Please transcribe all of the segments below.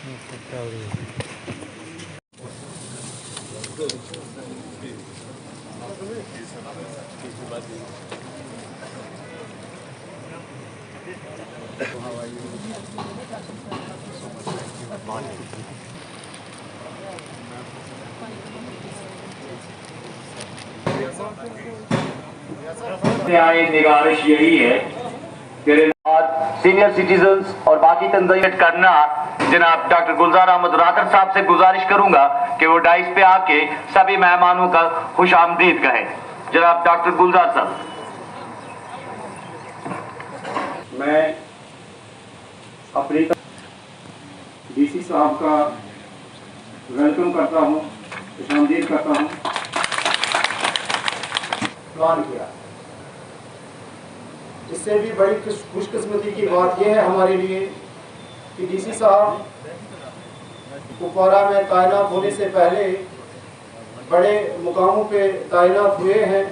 यहाँ एक निगारिश यही है कि सीनियर सिटीजन्स और बाकी तंजीमें करना, जनाब डॉक्टर गुलजार अहमद रादर साहब से गुजारिश करूंगा कि वो डाइस पे आके सभी मेहमानों का खुश आमदीद कहें। जनाब डॉक्टर गुलजार साहब। मैं अपनी डीसी साहब का वेलकम करता हूँ, खुश आमदीद करता हूँ। प्लान किया, इससे भी बड़ी खुशकिस्मती की बात यह है हमारे लिए कि डीसी साहब कुपवारा में तैनात होने से पहले बड़े मुकामों पे तैनात हुए हैं।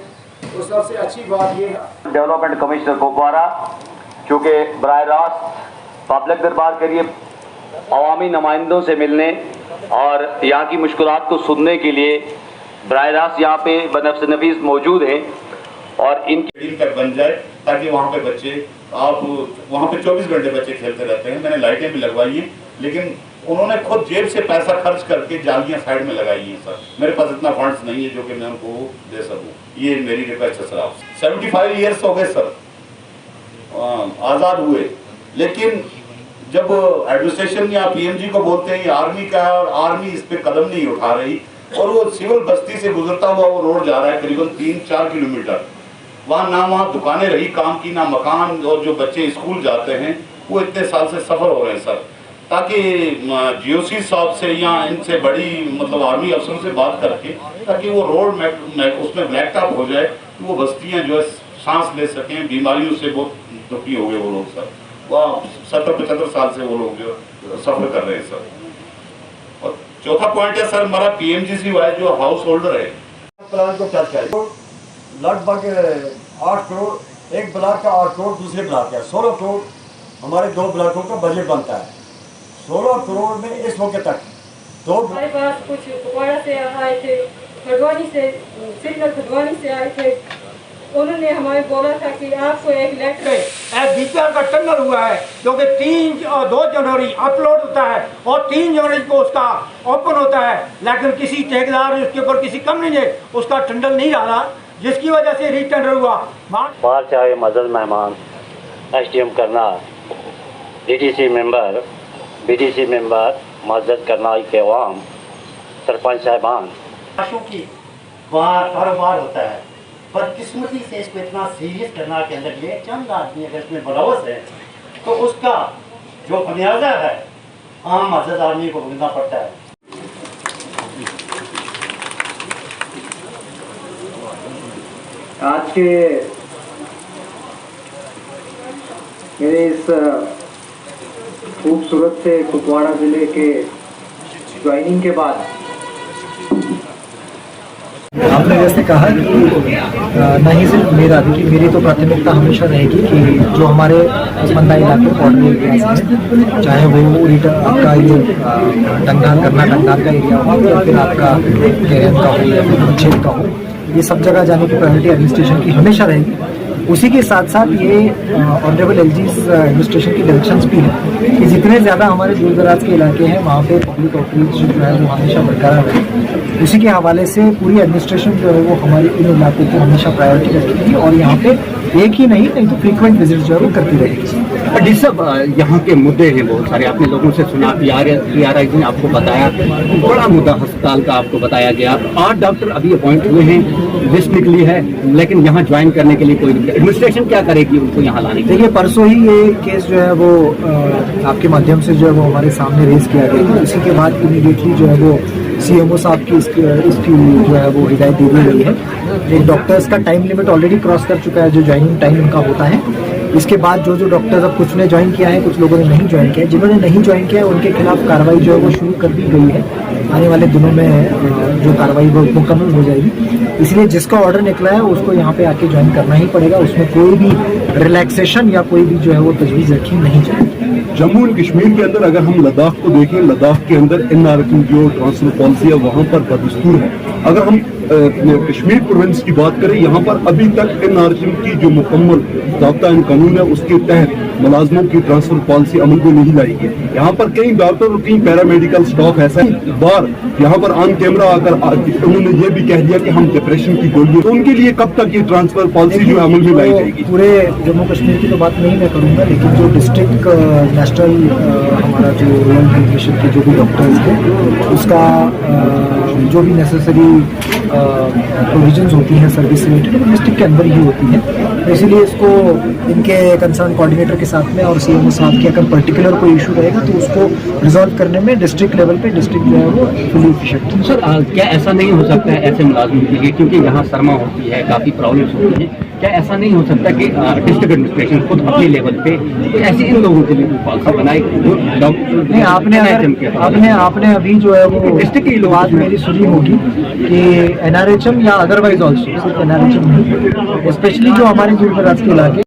तो सबसे अच्छी बात यह है डेवलपमेंट कमिश्नर कुपवारा चूँकि बराह रास्त पब्लिक दरबार के लिए अवामी नुमाइंदों से मिलने और यहाँ की मुश्किलात को सुनने के लिए बराह रास्त यहाँ पे बनफ्स नफीस मौजूद हैं और इनकी तक बन जाए ताकि वहाँ पे बच्चे, आप वहाँ पे 24 घंटे बच्चे खेलते रहते हैं। मैंने लाइटें भी लगवाई हैं, लेकिन उन्होंने खुद जेब से पैसा खर्च करके जालियाँ साइड में लगाई हैं। सर मेरे पास इतना फंड्स नहीं है जो कि मैं उनको दे सकूँ, ये मेरी रिक्वेस्ट है सर आपसे। 75 ईयर्स हो गए सर आज़ाद हुए, लेकिन जब एडमिनिस्ट्रेशन या पीएमजी को बोलते हैं ये आर्मी का है और आर्मी इस पर कदम नहीं उठा रही, और वो सिविल बस्ती से गुजरता हुआ वो रोड जा रहा है करीबन 3-4 किलोमीटर, वहाँ ना वहाँ दुकानें रही काम की, ना मकान, और जो बच्चे स्कूल जाते हैं वो इतने साल से सफ़र हो रहे हैं सर। ताकि जीओसी साहब से या इनसे बड़ी मतलब आर्मी अफसरों से बात करके ताकि वो रोड उसमें ब्लैक टॉप हो जाए, कि वो बस्तियाँ जो है सांस ले सकें। बीमारियों से बहुत दुखी हो गए वो लोग सर, वह 70-75 साल से वो लोग जो सफ़र कर रहे हैं सर। और चौथा पॉइंट है सर हमारा पीएमजीसी वाइज जो हाउस होल्डर है प्लान को टच करें। लगभग 8 करोड़, एक ब्लॉक का 8 करोड़, दूसरे ब्लॉक का 16 करोड़ हमारे 2 ब्लॉकों का बजट बनता है। 16 करोड़ में इस वक्त तक 2 हमारे पास कुछ कुपवाड़ा से आए थे, खड़वानी से, सिरनर खड़वानी से आए थे। उन्होंने हमें बोला था कि आपको एक लेटर बीपीआर का टंडल हुआ है जो कि 3 और 2 जनवरी अपलोड होता है और 3 जनवरी को उसका ओपन होता है, लेकिन किसी ठेकेदार ने उसके ऊपर किसी कंपनी ने उसका टंडल नहीं डाला, जिसकी वजह से रीटेंडर हुआ। बाहर से आए मज़द मेहमान, एसडीएम करना, डीडीसी मेंबर, बीडीसी मेंबर, मस्जिद करना के अवाम, सरपंच साहिबान की वहाँ कारोबार होता है। बदकिस्मती से इसको इतना सीरियस करना के अंदर ये चंद आदमी अगर इसमें बलौस है तो उसका जो खमियाजा है आम मस्जिद आदमी को भुगतना पड़ता है। आज के मेरे इस खूबसूरत से कुपवाड़ा जिले के ज्वाइनिंग के बाद आपने जैसे कहा कि नहीं सिर्फ मेरा, क्योंकि मेरी तो प्राथमिकता हमेशा रहेगी कि जो हमारे पसमंदा इलाके बॉर्डर एरियाज हैं, चाहे वो आपका ये डंगार का एरिया हो या फिर आपका केरन का हो या फिर मंचेल का हो, ये सब जगह जाने की प्रायोरिटी एडमिनिस्ट्रेशन की हमेशा रहेगी। उसी के साथ साथ ये ऑनरेबल एलजीज एडमिनिस्ट्रेशन की डायरेक्शंस भी हैं कि जितने ज़्यादा हमारे दूर दराज के इलाके हैं वहाँ पे पब्लिक आउटरीच जो है वो हमेशा बरकरार रहे। उसी के हवाले से पूरी एडमिनिस्ट्रेशन जो है वो हमारी इन इलाकों को हमेशा प्रायोरिटी रखेगी और यहाँ पे एक ही नहीं तो फ्रीक्वेंट विजिट जो है वो करती रहेगी। डी साहब, यहाँ के मुद्दे हैं बहुत सारे, आपने लोगों से सुना, PRI ने आपको बताया, बड़ा मुद्दा अस्पताल का आपको बताया गया। 8 डॉक्टर अभी अपॉइंट हुए हैं, लिस्ट निकली है, लेकिन यहाँ ज्वाइन करने के लिए कोई एडमिनिस्ट्रेशन क्या करेगी उनको यहाँ लाने के लिए? देखिए, परसों ही ये केस जो है वो आपके माध्यम से जो है वो हमारे सामने रेज किया गया था। इसी के बाद इमीडिएटली जो है वो CMO साहब की इसकी जो है वो हिदायत दे दी गई है। एक डॉक्टर्स का टाइम लिमिट ऑलरेडी क्रॉस कर चुका है, जो ज्वाइनिंग टाइम उनका होता है। इसके बाद जो डॉक्टर्स, अब कुछ ने ज्वाइन किया है, कुछ लोगों ने नहीं ज्वाइन किया है, जिन्होंने नहीं ज्वाइन किया है उनके खिलाफ कार्रवाई जो है वो शुरू कर दी गई है। आने वाले दिनों में जो कार्रवाई वो मुकम्मल हो जाएगी। इसलिए जिसका ऑर्डर निकला है उसको यहाँ पे आके ज्वाइन करना ही पड़ेगा। उसमें कोई भी रिलैक्सेशन या कोई भी जो है वो तजवीज़ रखी नहीं जाएगी। जम्मू एंड कश्मीर के अंदर अगर हम लद्दाख को देखें, लद्दाख के अंदर एनआरएचएम जो ट्रांसफर पॉलिसी है वहाँ पर बदस्तूर है। अगर हम कश्मीर प्रोविंस की बात करें, यहाँ पर अभी तक एनआरएचएम की जो मुकम्मल ज़ाब्ता एंड कानून है उसके तहत मुलाजमों की ट्रांसफर पॉलिसी अमल में नहीं लाई गई। यहाँ पर कई डॉक्टर और कई पैरामेडिकल स्टाफ ऐसा बार यहाँ पर ऑन कैमरा आकर उन्होंने ये भी कह दिया कि हम डिप्रेशन की गोली, तो उनके लिए कब तक ये ट्रांसफर पॉलिसी जो अमल में लाई जाएगी? पूरे जम्मू कश्मीर की तो बात नहीं मैं करूँगा, लेकिन जो डिस्ट्रिक्ट नेशनल हमारा जो रूरल हेल्थ मिशन के जो भी डॉक्टर्स थे उसका जो भी नेसेसरी प्रोविजंस होती हैं सर्विस रिलेटेड डिस्ट्रिक्ट के अंदर ही होती हैं, तो इसीलिए इसको इनके कंसर्न कोऑर्डिनेटर के साथ में और सीएमओ साहब के अगर पर्टिकुलर कोई इशू रहेगा तो उसको रिजॉल्व करने में डिस्ट्रिक्ट लेवल पे डिस्ट्रिक्ट जो है वो फुली इफिशिएंट। सर क्या ऐसा नहीं हो सकता है ऐसे मुलाजमों के लिए, क्योंकि यहाँ शर्मा होती है, काफ़ी प्रॉब्लम्स होती हैं, क्या ऐसा नहीं हो सकता कि डिस्ट्रिक्ट एडमिनिस्ट्रेशन खुद अपने लेवल पे ऐसे इन लोगों के लिए पॉलिसी बनाए जो नहीं? आपने अभी जो है वो डिस्ट्रिक्ट की बात मेरी सुनी होगी कि एनआरएचएम या अदरवाइज ऑल्सो, सिर्फ एनआरएचएम नहीं, स्पेशली जो हमारे दूर दराज के इलाके,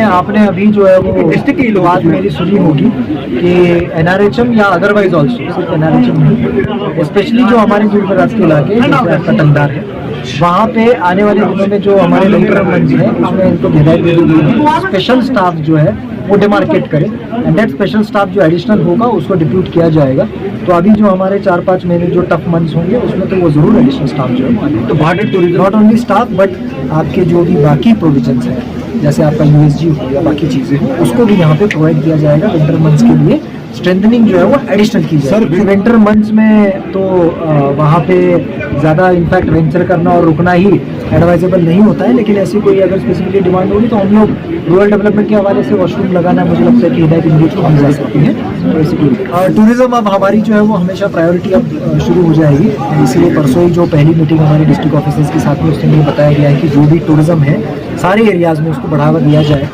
आपने अभी जो है वो डिस्ट्रिक्ट की बात मेरी सुनी होगी कि एनआरएचएम या अदरवाइज ऑल्सो, सिर्फ एनआरएचएम नहीं, स्पेशली जो हमारे दूर दराज के इलाके कटंगदार है, वहाँ पे आने वाले दिनों में जो हमारे लेकर मंच है उसमें इनको हिदायत दे दी गई है स्पेशल स्टाफ जो है वो डिमार्केट करे, एंड दैट स्पेशल स्टाफ जो एडिशनल होगा उसको डिप्यूट किया जाएगा। तो अभी जो हमारे 4-5 महीने जो टफ मंथ्स होंगे उसमें तो वो जरूर एडिशनल स्टाफ जो है, तो border tourism not only staff but आपके जो भी बाकी प्रोविजंस हैं जैसे आपका यूएसजी हो या बाकी चीज़ें हो उसको भी यहाँ पे प्रोवाइड किया जाएगा विंटर मंथ्स के लिए। स्ट्रेंथनिंग जो है वो एडिशनल की जाएगी विंटर मंथ्स में, तो वहाँ पे ज़्यादा इनफैक्ट वेंचर करना और रुकना ही एडवाइजेबल नहीं होता है, लेकिन ऐसी कोई अगर स्पेसिफिकली डिमांड होगी तो हम लोग रूरल डेवलपमेंट के हवाले से वॉशरूम लगाना मुझे लगता है कि हिदायत इंगेज की जा सकती है। तो ऐसी टूरिज्म अब हमारी जो है वो हमेशा प्रायोरिटी अब शुरू हो जाएगी, इसीलिए परसों ही जो पहली मीटिंग हमारे डिस्ट्रिक्ट ऑफिसर्स के साथ में उसमें ये बताया गया है कि जो भी टूरिज्म है सारे एरियाज़ में उसको बढ़ावा दिया जाए।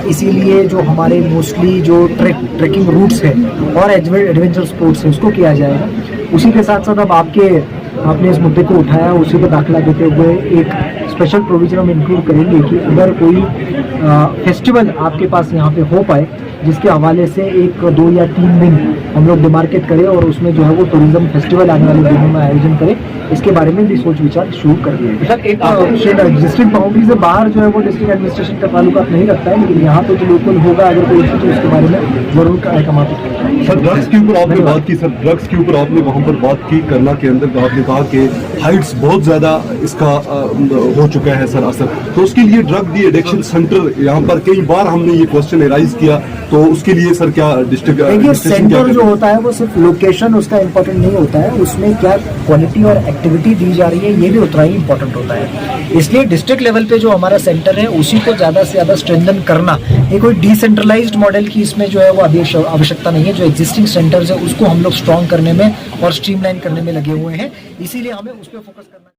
इसीलिए जो हमारे मोस्टली जो ट्रैकिंग रूट्स है और एडवेंचर स्पोर्ट्स है उसको किया जाएगा। उसी के साथ साथ अब आपने इस मुद्दे को उठाया, उसी पर दाखिला देते हुए एक स्पेशल प्रोविजन हम इंक्लूड करेंगे कि अगर कोई फेस्टिवल आपके पास यहाँ पे हो पाए जिसके हवाले से 1, 2 या 3 दिन हम लोग डिमार्केट करें और उसमें जो है वो टूरिज्म फेस्टिवल आने वाले दिनों में आयोजन करें, इसके बारे में भी सोच विचार शुरू कर दिया सर। एक डिस्ट्रिक्ट बाउंड्री से बाहर जो है वो डिस्ट्रिक्ट एडमिनिस्ट्रेशन का ताल्लुकात नहीं रखता है, लेकिन यहाँ पे जो लोकल होगा अगर कोई इशू तो उसके बारे में जरूर कार्यक्रम सर ड्रग्स के ऊपर आपने बात की, सर ड्रग्स के ऊपर आपने वहाँ पर बात की करना के अंदर आपने कहा कि हाइट्स बहुत ज़्यादा इसका हो चुका है सर असर, तो उसके लिए ड्रग दी एडिक्शन सेंटर यहाँ पर कई बार हमने ये क्वेश्चन एराइज किया, तो उसके लिए सर क्या डिस्ट्रिक्ट सेंटर जो होता है वो सिर्फ लोकेशन उसका इम्पोर्टेंट नहीं होता है, उसमें क्या क्वालिटी और एक्टिविटी दी जा रही है ये भी उतना ही इम्पोर्टेंट होता है। इसलिए डिस्ट्रिक्ट लेवल पे जो हमारा सेंटर है उसी को ज़्यादा से ज़्यादा स्ट्रेंथन करना, ये कोई डिसेंट्रलाइज्ड मॉडल की इसमें जो है वो अभी आवश्यकता नहीं है। जो एग्जिस्टिंग सेंटर्स है उसको हम लोग स्ट्रॉन्ग करने में और स्ट्रीमलाइन करने में लगे हुए हैं, इसीलिए हमें उस पर फोकस करना